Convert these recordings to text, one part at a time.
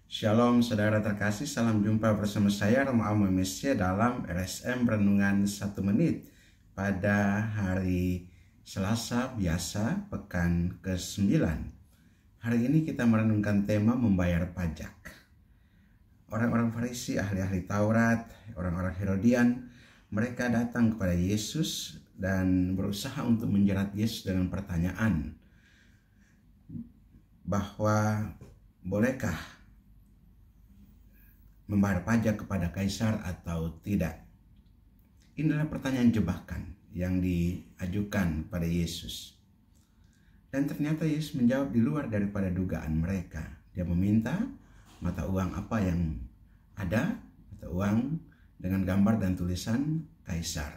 Shalom saudara terkasih, salam jumpa bersama saya Romo Amo Mesya dalam RSM Renungan 1 Menit pada hari Selasa biasa pekan ke-9. Hari ini kita merenungkan tema membayar pajak. Orang-orang Farisi, ahli-ahli Taurat, orang-orang Herodian, mereka datang kepada Yesus dan berusaha untuk menjerat Yesus dengan pertanyaan bahwa bolehkah membayar pajak kepada kaisar atau tidak. Ini adalah pertanyaan jebakan yang diajukan pada Yesus. Dan ternyata Yesus menjawab di luar daripada dugaan mereka. Dia meminta mata uang apa yang ada, mata uang dengan gambar dan tulisan kaisar.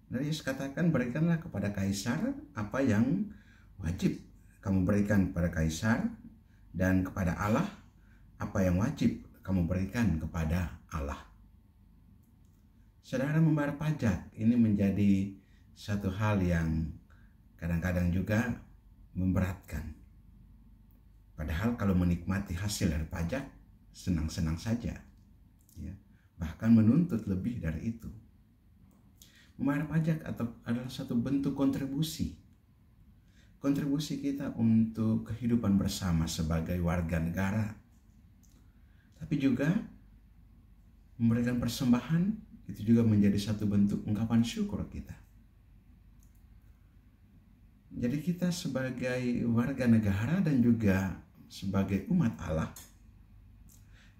Dan Yesus katakan, berikanlah kepada kaisar apa yang wajib kamu berikan kepada kaisar, dan kepada Allah apa yang wajib kamu berikan kepada Allah. Saudara, membayar pajak ini menjadi satu hal yang kadang-kadang juga memberatkan. Padahal kalau menikmati hasil dari pajak, senang-senang saja. Ya, bahkan menuntut lebih dari itu. Membayar pajak adalah satu bentuk kontribusi. Kontribusi kita untuk kehidupan bersama sebagai warga negara. Tapi juga memberikan persembahan itu juga menjadi satu bentuk ungkapan syukur kita. Jadi kita sebagai warga negara dan juga sebagai umat Allah,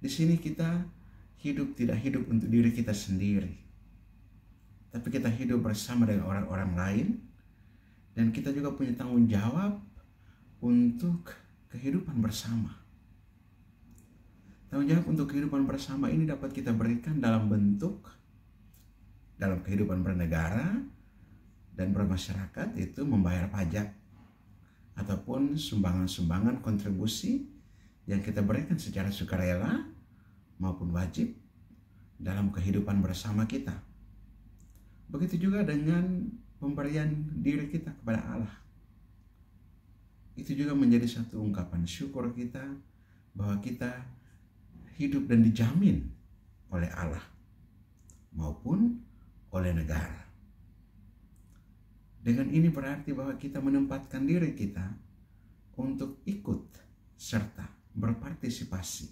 di sini kita tidak hidup untuk diri kita sendiri, tapi kita hidup bersama dengan orang-orang lain, dan kita juga punya tanggung jawab untuk kehidupan bersama. Tanggung jawab untuk kehidupan bersama ini dapat kita berikan dalam kehidupan bernegara dan bermasyarakat, itu membayar pajak ataupun sumbangan-sumbangan kontribusi yang kita berikan secara sukarela maupun wajib dalam kehidupan bersama kita. Begitu juga dengan pemberian diri kita kepada Allah. Itu juga menjadi satu ungkapan syukur kita bahwa kita hidup dan dijamin oleh Allah maupun oleh negara. Dengan ini berarti bahwa kita menempatkan diri kita untuk ikut serta berpartisipasi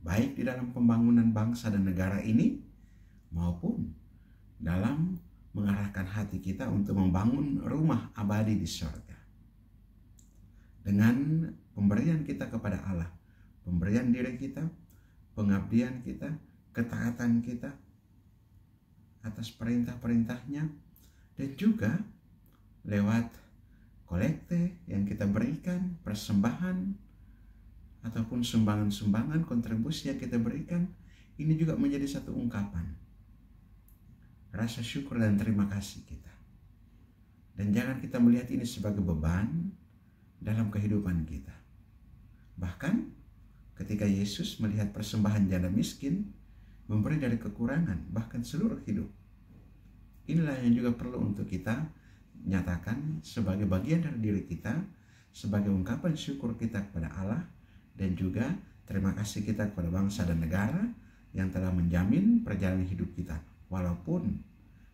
baik di dalam pembangunan bangsa dan negara ini maupun dalam mengarahkan hati kita untuk membangun rumah abadi di surga. Dengan pemberian kita kepada Allah, pemberian diri kita, pengabdian kita, ketaatan kita atas perintah-perintahnya, dan juga lewat kolekte yang kita berikan, persembahan, ataupun sumbangan-sumbangan kontribusi yang kita berikan, ini juga menjadi satu ungkapan rasa syukur dan terima kasih kita. Dan jangan kita melihat ini sebagai beban dalam kehidupan kita. Bahkan ketika Yesus melihat persembahan janda miskin, memberi dari kekurangan, bahkan seluruh hidup. Inilah yang juga perlu untuk kita nyatakan sebagai bagian dari diri kita, sebagai ungkapan syukur kita kepada Allah, dan juga terima kasih kita kepada bangsa dan negara yang telah menjamin perjalanan hidup kita. Walaupun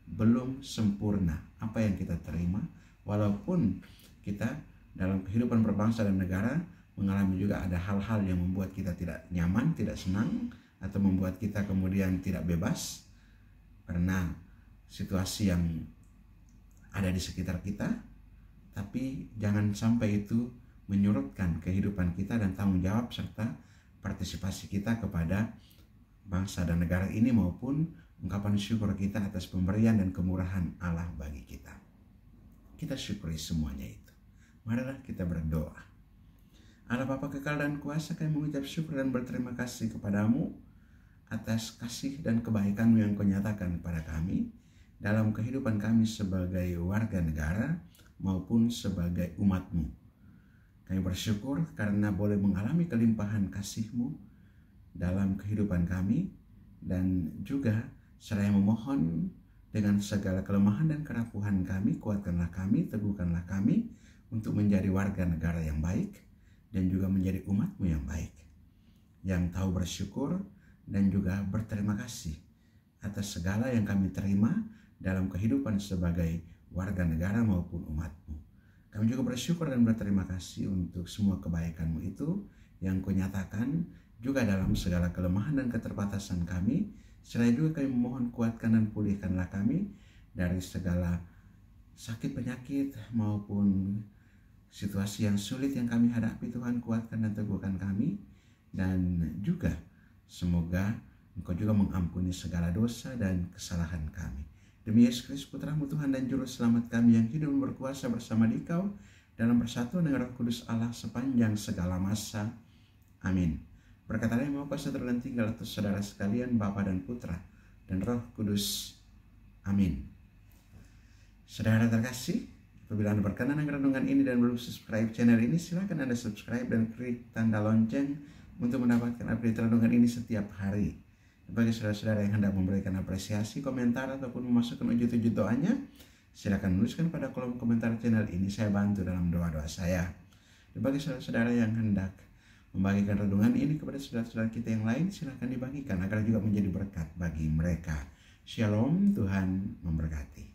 belum sempurna apa yang kita terima, walaupun kita dalam kehidupan berbangsa dan negara mengalami juga ada hal-hal yang membuat kita tidak nyaman, tidak senang, atau membuat kita kemudian tidak bebas karena situasi yang ada di sekitar kita. Tapi jangan sampai itu menyurutkan kehidupan kita dan tanggung jawab serta partisipasi kita kepada bangsa dan negara ini, maupun ungkapan syukur kita atas pemberian dan kemurahan Allah bagi kita. Kita syukuri semuanya itu. Marilah kita berdoa. Allah Bapa kekal dan kuasa, kami mengucap syukur dan berterima kasih kepadamu atas kasih dan kebaikan-Mu yang Kau nyatakan kepada kami dalam kehidupan kami sebagai warga negara maupun sebagai umat-Mu. Kami bersyukur karena boleh mengalami kelimpahan kasih-Mu dalam kehidupan kami, dan juga seraya memohon dengan segala kelemahan dan kerapuhan kami, kuatkanlah kami, teguhkanlah kami untuk menjadi warga negara yang baik dan juga menjadi umat-Mu yang baik. yang tahu bersyukur dan juga berterima kasih atas segala yang kami terima dalam kehidupan sebagai warga negara maupun umat-Mu. Kami juga bersyukur dan berterima kasih untuk semua kebaikan-Mu itu yang Kau nyatakan juga dalam segala kelemahan dan keterbatasan kami. Serta juga kami memohon kuatkan dan pulihkanlah kami dari segala sakit penyakit maupun situasi yang sulit yang kami hadapi. Tuhan, kuatkan dan teguhkan kami, dan juga semoga Engkau juga mengampuni segala dosa dan kesalahan kami. Demi Yesus Kristus Putra-Mu Tuhan dan Juru Selamat kami yang hidup berkuasa bersama Dikau dalam persatuan dengan Roh Kudus Allah sepanjang segala masa. Amin. Berkatalah yang mau kuasa terus tinggal atas saudara sekalian, Bapa dan Putra dan Roh Kudus. Amin. Saudara terkasih, apabila Anda berkenan dengan renungan ini dan belum subscribe channel ini, silakan Anda subscribe dan klik tanda lonceng untuk mendapatkan update renungan ini setiap hari. Bagi saudara-saudara yang hendak memberikan apresiasi, komentar, ataupun memasukkan wujud-wujud doanya, silakan menuliskan pada kolom komentar channel ini. Saya bantu dalam doa-doa saya. Dan bagi saudara-saudara yang hendak membagikan renungan ini kepada saudara-saudara kita yang lain, silakan dibagikan agar juga menjadi berkat bagi mereka. Shalom, Tuhan memberkati.